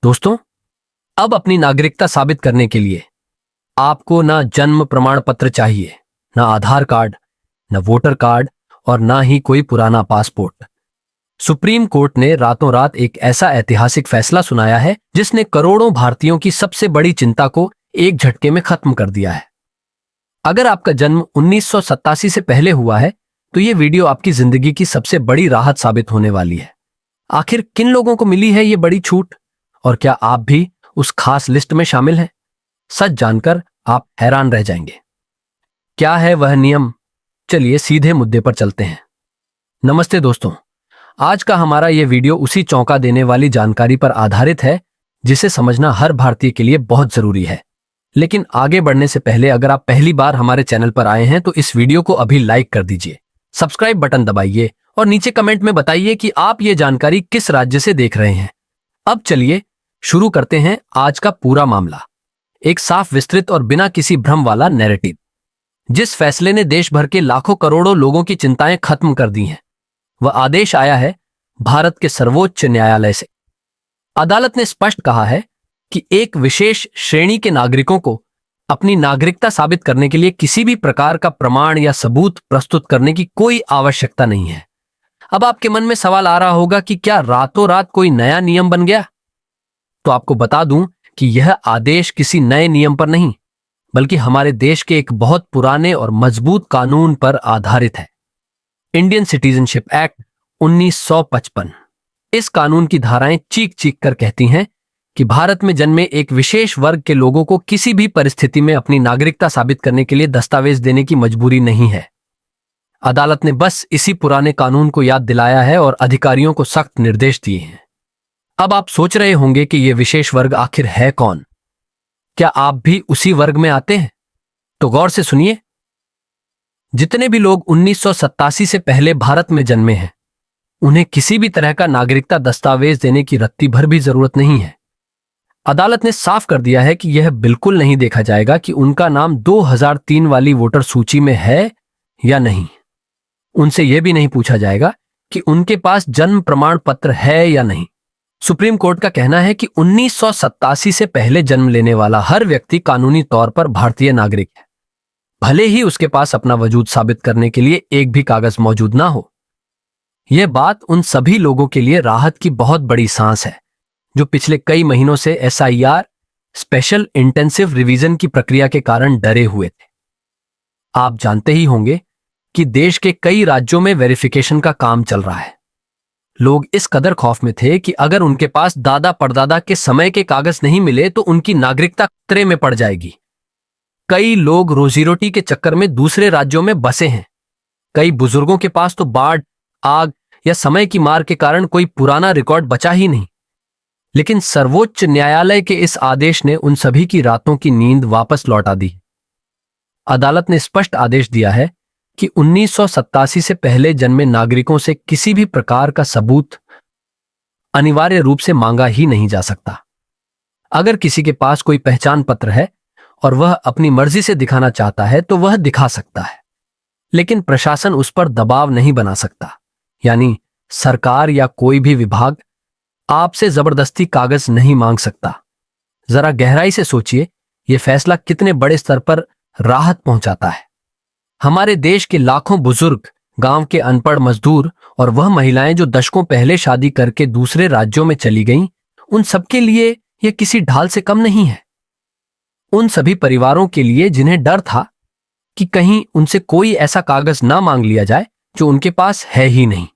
दोस्तों, अब अपनी नागरिकता साबित करने के लिए आपको ना जन्म प्रमाण पत्र चाहिए, ना आधार कार्ड, ना वोटर कार्ड और ना ही कोई पुराना पासपोर्ट। सुप्रीम कोर्ट ने रातों रात एक ऐसा ऐतिहासिक फैसला सुनाया है जिसने करोड़ों भारतीयों की सबसे बड़ी चिंता को एक झटके में खत्म कर दिया है। अगर आपका जन्म 1987 से पहले हुआ है तो यह वीडियो आपकी जिंदगी की सबसे बड़ी राहत साबित होने वाली है। आखिर किन लोगों को मिली है ये बड़ी छूट, और क्या आप भी उस खास लिस्ट में शामिल हैं? सच जानकर आप हैरान रह जाएंगे। क्या है वह नियम? चलिए सीधे मुद्दे पर चलते हैं। नमस्ते दोस्तों, आज का हमारा यह वीडियो उसी चौंका देने वाली जानकारी पर आधारित है जिसे समझना हर भारतीय के लिए बहुत जरूरी है। लेकिन आगे बढ़ने से पहले अगर आप पहली बार हमारे चैनल पर आए हैं तो इस वीडियो को अभी लाइक कर दीजिए, सब्सक्राइब बटन दबाइए और नीचे कमेंट में बताइए कि आप ये जानकारी किस राज्य से देख रहे हैं। अब चलिए शुरू करते हैं आज का पूरा मामला। एक साफ, विस्तृत और बिना किसी भ्रम वाला नैरेटिव, जिस फैसले ने देश भर के लाखों करोड़ों लोगों की चिंताएं खत्म कर दी हैं। वह आदेश आया है भारत के सर्वोच्च न्यायालय से। अदालत ने स्पष्ट कहा है कि एक विशेष श्रेणी के नागरिकों को अपनी नागरिकता साबित करने के लिए किसी भी प्रकार का प्रमाण या सबूत प्रस्तुत करने की कोई आवश्यकता नहीं है। अब आपके मन में सवाल आ रहा होगा कि क्या रातों रात कोई नया नियम बन गया? तो आपको बता दूं कि यह आदेश किसी नए नियम पर नहीं, बल्कि हमारे देश के एक बहुत पुराने और मजबूत कानून पर आधारित है। Indian citizenship act 1955। इस कानून की धाराएं चीख चीख कर कहती हैं कि भारत में जन्मे एक विशेष वर्ग के लोगों को किसी भी परिस्थिति में अपनी नागरिकता साबित करने के लिए दस्तावेज देने की मजबूरी नहीं है। अदालत ने बस इसी पुराने कानून को याद दिलाया है और अधिकारियों को सख्त निर्देश दिए हैं। अब आप सोच रहे होंगे कि यह विशेष वर्ग आखिर है कौन? क्या आप भी उसी वर्ग में आते हैं? तो गौर से सुनिए। जितने भी लोग 1987 से पहले भारत में जन्मे हैं, उन्हें किसी भी तरह का नागरिकता दस्तावेज देने की रत्ती भर भी जरूरत नहीं है। अदालत ने साफ कर दिया है कि यह बिल्कुल नहीं देखा जाएगा कि उनका नाम 2003 वाली वोटर सूची में है या नहीं। उनसे यह भी नहीं पूछा जाएगा कि उनके पास जन्म प्रमाण पत्र है या नहीं। सुप्रीम कोर्ट का कहना है कि 1987 से पहले जन्म लेने वाला हर व्यक्ति कानूनी तौर पर भारतीय नागरिक है, भले ही उसके पास अपना वजूद साबित करने के लिए एक भी कागज मौजूद ना हो। यह बात उन सभी लोगों के लिए राहत की बहुत बड़ी सांस है जो पिछले कई महीनों से SIR स्पेशल इंटेंसिव रिवीजन की प्रक्रिया के कारण डरे हुए थे। आप जानते ही होंगे कि देश के कई राज्यों में वेरिफिकेशन का काम चल रहा है। लोग इस कदर खौफ में थे कि अगर उनके पास दादा परदादा के समय के कागज नहीं मिले तो उनकी नागरिकता खतरे में पड़ जाएगी। कई लोग रोजी रोटी के चक्कर में दूसरे राज्यों में बसे हैं। कई बुजुर्गों के पास तो बाढ़, आग या समय की मार के कारण कोई पुराना रिकॉर्ड बचा ही नहीं। लेकिन सर्वोच्च न्यायालय के इस आदेश ने उन सभी की रातों की नींद वापस लौटा दी। अदालत ने स्पष्ट आदेश दिया है कि 1987 से पहले जन्मे नागरिकों से किसी भी प्रकार का सबूत अनिवार्य रूप से मांगा ही नहीं जा सकता। अगर किसी के पास कोई पहचान पत्र है और वह अपनी मर्जी से दिखाना चाहता है तो वह दिखा सकता है, लेकिन प्रशासन उस पर दबाव नहीं बना सकता। यानी सरकार या कोई भी विभाग आपसे जबरदस्ती कागज नहीं मांग सकता। जरा गहराई से सोचिए, यह फैसला कितने बड़े स्तर पर राहत पहुंचाता है। हमारे देश के लाखों बुजुर्ग, गांव के अनपढ़ मजदूर और वह महिलाएं जो दशकों पहले शादी करके दूसरे राज्यों में चली गईं, उन सबके लिए यह किसी ढाल से कम नहीं है। उन सभी परिवारों के लिए जिन्हें डर था कि कहीं उनसे कोई ऐसा कागज ना मांग लिया जाए जो उनके पास है ही नहीं।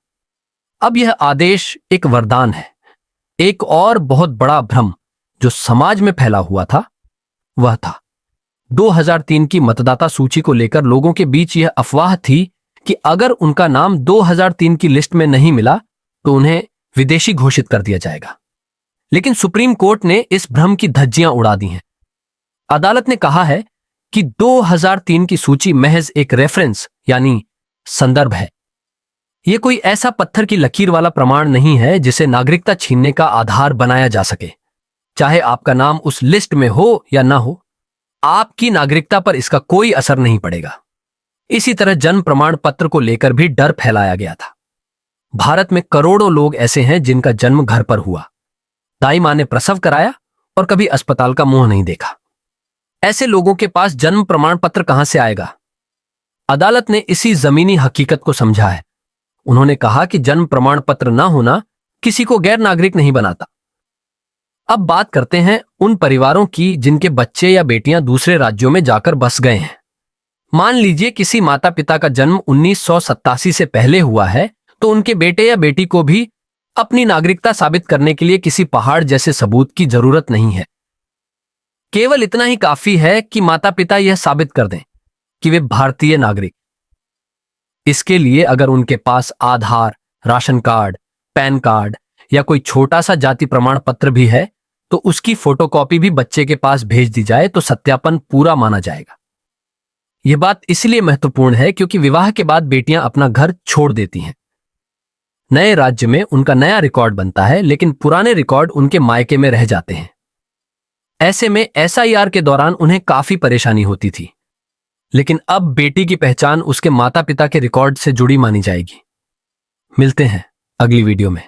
अब यह आदेश एक वरदान है। एक और बहुत बड़ा भ्रम जो समाज में फैला हुआ था वह था 2003 की मतदाता सूची को लेकर लोगों के बीच यह अफवाह थी कि अगर उनका नाम 2003 की लिस्ट में नहीं मिला तो उन्हें विदेशी घोषित कर दिया जाएगा। लेकिन सुप्रीम कोर्ट ने इस भ्रम की धज्जियां उड़ा दी हैं। अदालत ने कहा है कि 2003 की सूची महज एक रेफरेंस यानी संदर्भ है। यह कोई ऐसा पत्थर की लकीर वाला प्रमाण नहीं है जिसे नागरिकता छीनने का आधार बनाया जा सके। चाहे आपका नाम उस लिस्ट में हो या ना हो, आपकी नागरिकता पर इसका कोई असर नहीं पड़ेगा। इसी तरह जन्म प्रमाण पत्र को लेकर भी डर फैलाया गया था। भारत में करोड़ों लोग ऐसे हैं जिनका जन्म घर पर हुआ, दाई माँ ने प्रसव कराया और कभी अस्पताल का मुंह नहीं देखा। ऐसे लोगों के पास जन्म प्रमाण पत्र कहां से आएगा? अदालत ने इसी जमीनी हकीकत को समझा है। उन्होंने कहा कि जन्म प्रमाण पत्र न होना किसी को गैर नागरिक नहीं बनाता। अब बात करते हैं उन परिवारों की जिनके बच्चे या बेटियां दूसरे राज्यों में जाकर बस गए हैं। मान लीजिए किसी माता पिता का जन्म 1987 से पहले हुआ है, तो उनके बेटे या बेटी को भी अपनी नागरिकता साबित करने के लिए किसी पहाड़ जैसे सबूत की जरूरत नहीं है। केवल इतना ही काफी है कि माता पिता यह साबित कर दें कि वे भारतीय नागरिक। इसके लिए अगर उनके पास आधार, राशन कार्ड, पैन कार्ड या कोई छोटा सा जाति प्रमाण पत्र भी है, तो उसकी फोटोकॉपी भी बच्चे के पास भेज दी जाए तो सत्यापन पूरा माना जाएगा। यह बात इसलिए महत्वपूर्ण है क्योंकि विवाह के बाद बेटियां अपना घर छोड़ देती हैं। नए राज्य में उनका नया रिकॉर्ड बनता है, लेकिन पुराने रिकॉर्ड उनके मायके में रह जाते हैं। ऐसे में एसआईआर के दौरान उन्हें काफी परेशानी होती थी, लेकिन अब बेटी की पहचान उसके माता पिता के रिकॉर्ड से जुड़ी मानी जाएगी। मिलते हैं अगली वीडियो में।